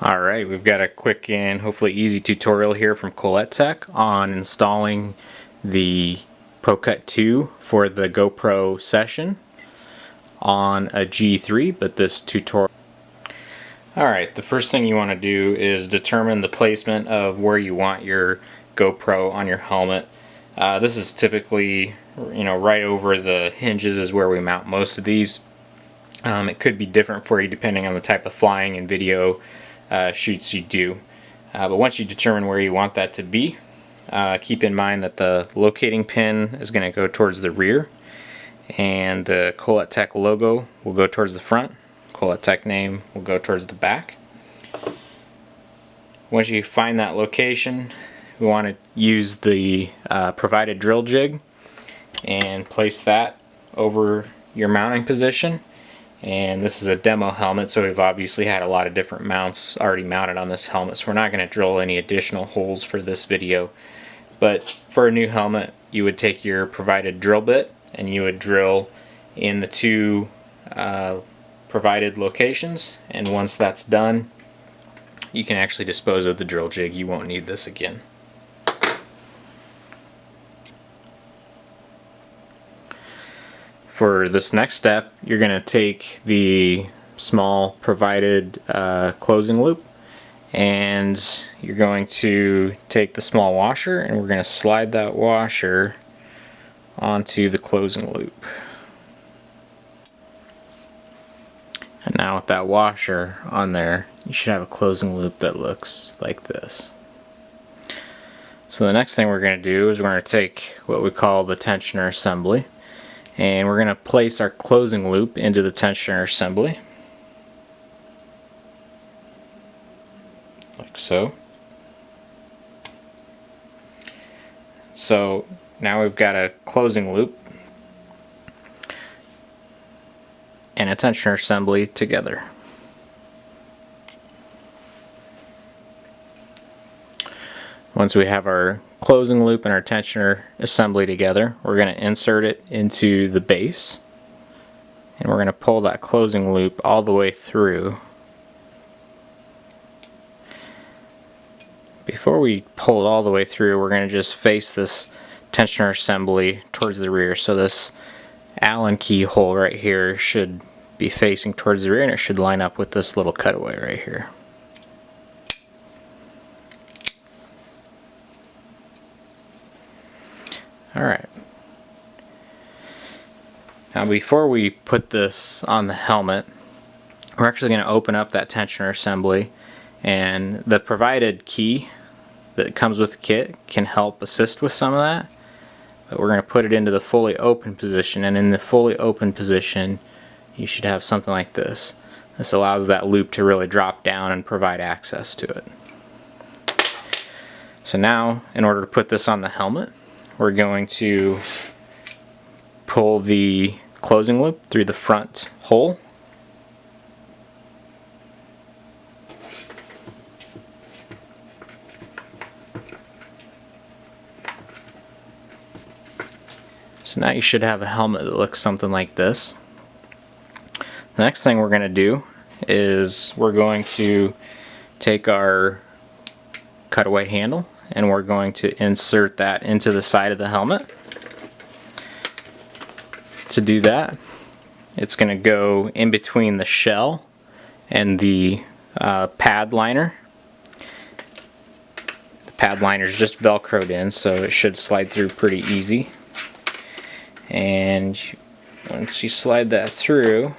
Alright, we've got a quick and hopefully easy tutorial here from ProCut2 on installing the ProCut2 for the GoPro Session on a G3, but this tutorial. Alright, the first thing you want to do is determine the placement of where you want your GoPro on your helmet. This is typically, right over the hinges is where we mount most of these. It could be different for you depending on the type of flying and video shoots you do. But once you determine where you want that to be, keep in mind that the locating pin is going to go towards the rear, and the ProCut2 logo will go towards the front. ProCut2 name will go towards the back. Once you find that location, we want to use the provided drill jig and place that over your mounting position. And this is a demo helmet, so we've obviously had a lot of different mounts already mounted on this helmet, so we're not going to drill any additional holes for this video. But for a new helmet, you would take your provided drill bit and you would drill in the two provided locations, and once that's done, you can actually dispose of the drill jig. You won't need this again. For this next step, you're going to take the small provided closing loop, and you're going to take the small washer, and we're going to slide that washer onto the closing loop. And now with that washer on there, you should have a closing loop that looks like this. So the next thing we're going to do is we're going to take what we call the tensioner assembly, and we're going to place our closing loop into the tensioner assembly, like so. So now we've got a closing loop and a tensioner assembly together. Once we have our closing loop and our tensioner assembly together, we're going to insert it into the base, and we're going to pull that closing loop all the way through. Before we pull it all the way through, we're going to just face this tensioner assembly towards the rear. So this Allen key hole right here should be facing towards the rear, and it should line up with this little cutaway right here. Alright. Now before we put this on the helmet, we're actually going to open up that tensioner assembly, and the provided key that comes with the kit can help assist with some of that. But we're going to put it into the fully open position, and in the fully open position you should have something like this. This allows that loop to really drop down and provide access to it. So now, in order to put this on the helmet, we're going to pull the closing loop through the front hole. So now you should have a helmet that looks something like this. The next thing we're going to do is we're going to take our cutaway handle, and we're going to insert that into the side of the helmet. To do that, it's going to go in between the shell and the pad liner. The pad liner is just velcroed in, so it should slide through pretty easy. And once you slide that through,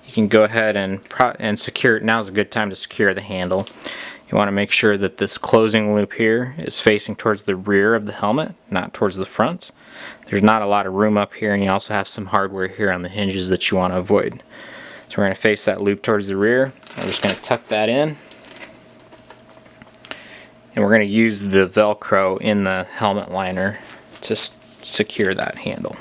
you can go ahead and secure it. Now's a good time to secure the handle. You want to make sure that this closing loop here is facing towards the rear of the helmet, not towards the front. There's not a lot of room up here, and you also have some hardware here on the hinges that you want to avoid. So we're going to face that loop towards the rear. I'm just going to tuck that in, and we're going to use the Velcro in the helmet liner to secure that handle.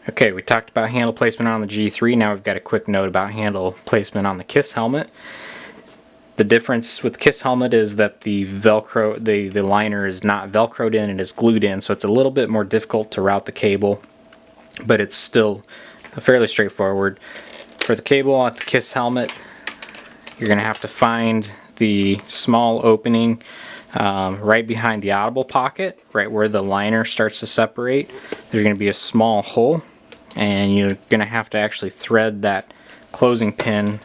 Okay, we talked about handle placement on the G3. Now we've got a quick note about handle placement on the KISS helmet. The difference with the KISS helmet is that the Velcro, the liner is not Velcroed in, it is glued in, so it's a little bit more difficult to route the cable. but it's still fairly straightforward. For the cable at the KISS helmet, you're going to have to find the small opening right behind the audible pocket, right where the liner starts to separate. There's going to be a small hole, and you're going to have to actually thread that closing pin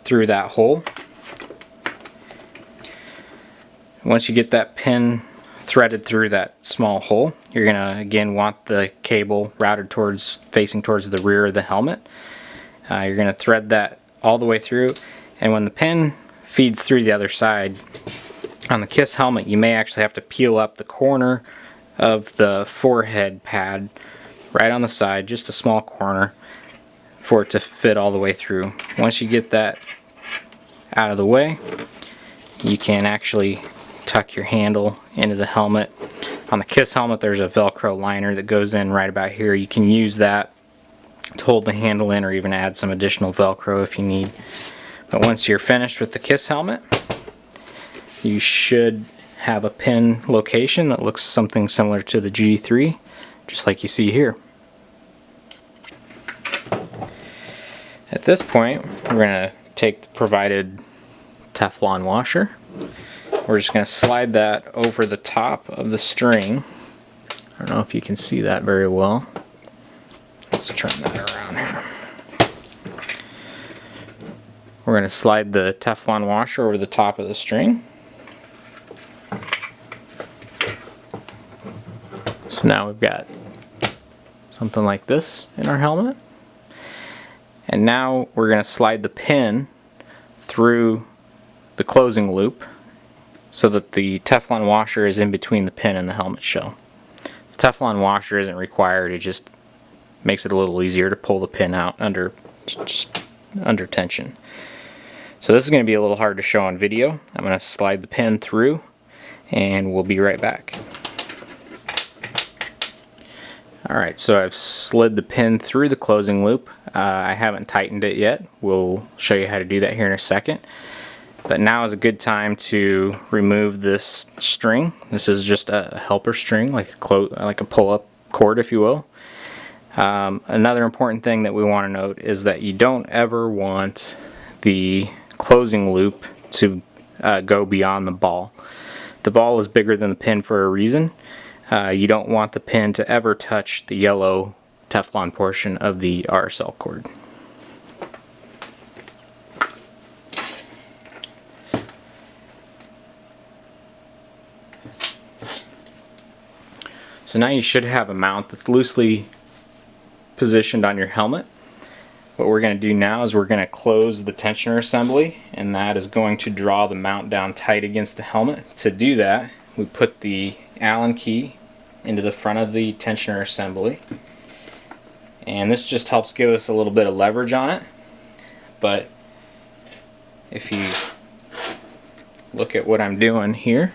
through that hole. Once you get that pin threaded through that small hole, you're going to again want the cable routed facing towards the rear of the helmet. You're going to thread that all the way through, and when the pin feeds through the other side, on the KISS helmet you may actually have to peel up the corner of the forehead pad right on the side, just a small corner, for it to fit all the way through. Once you get that out of the way, you can actually tuck your handle into the helmet. On the KISS helmet there's a Velcro liner that goes in right about here. You can use that to hold the handle in, or even add some additional Velcro if you need. But once you're finished with the KISS helmet, you should have a pin location that looks something similar to the G3, just like you see here. At this point, we're going to take the provided Teflon washer. We're just going to slide that over the top of the string. I don't know if you can see that very well. Let's turn that around here. We're going to slide the Teflon washer over the top of the string. So now we've got something like this in our helmet. And now we're going to slide the pin through the closing loop so that the Teflon washer is in between the pin and the helmet shell. The Teflon washer isn't required, it just makes it a little easier to pull the pin out under tension. So this is going to be a little hard to show on video. I'm going to slide the pin through and we'll be right back. Alright, so I've slid the pin through the closing loop. I haven't tightened it yet. We'll show you how to do that here in a second. But now is a good time to remove this string. This is just a helper string, like a pull-up cord, if you will. Another important thing that we want to note is that you don't ever want the closing loop to go beyond the ball. The ball is bigger than the pin for a reason. You don't want the pin to ever touch the yellow Teflon portion of the RSL cord. So now you should have a mount that's loosely positioned on your helmet. What we're going to do now is we're going to close the tensioner assembly, and that is going to draw the mount down tight against the helmet. To do that, we put the Allen key into the front of the tensioner assembly, and this just helps give us a little bit of leverage on it. But if you look at what I'm doing here,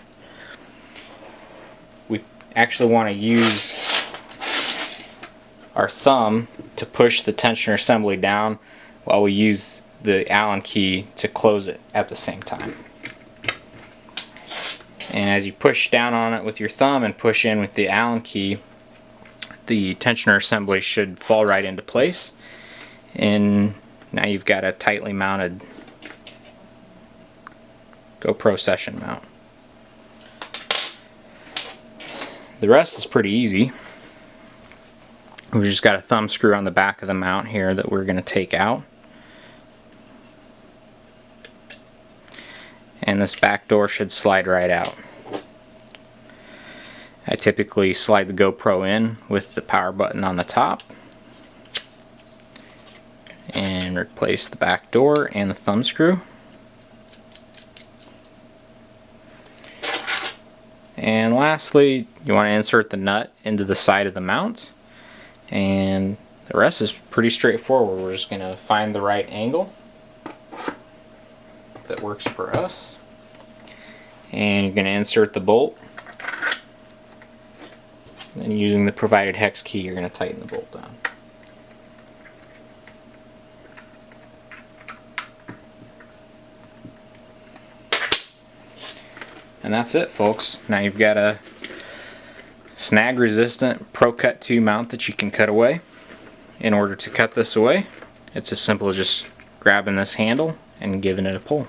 we actually want to use our thumb to push the tensioner assembly down while we use the Allen key to close it at the same time. And as you push down on it with your thumb and push in with the Allen key, the tensioner assembly should fall right into place, and now you've got a tightly mounted GoPro Session mount. The rest is pretty easy. We've just got a thumb screw on the back of the mount here that we're going to take out. And this back door should slide right out. I typically slide the GoPro in with the power button on the top and replace the back door and the thumb screw. And lastly, you want to insert the nut into the side of the mount, and the rest is pretty straightforward. We're just going to find the right angle that works for us, and you're going to insert the bolt, and using the provided hex key you're going to tighten the bolt down. And that's it, folks. Now you've got a snag resistant ProCut2 mount that you can cut away. in order to cut this away, it's as simple as just grabbing this handle and giving it a pull.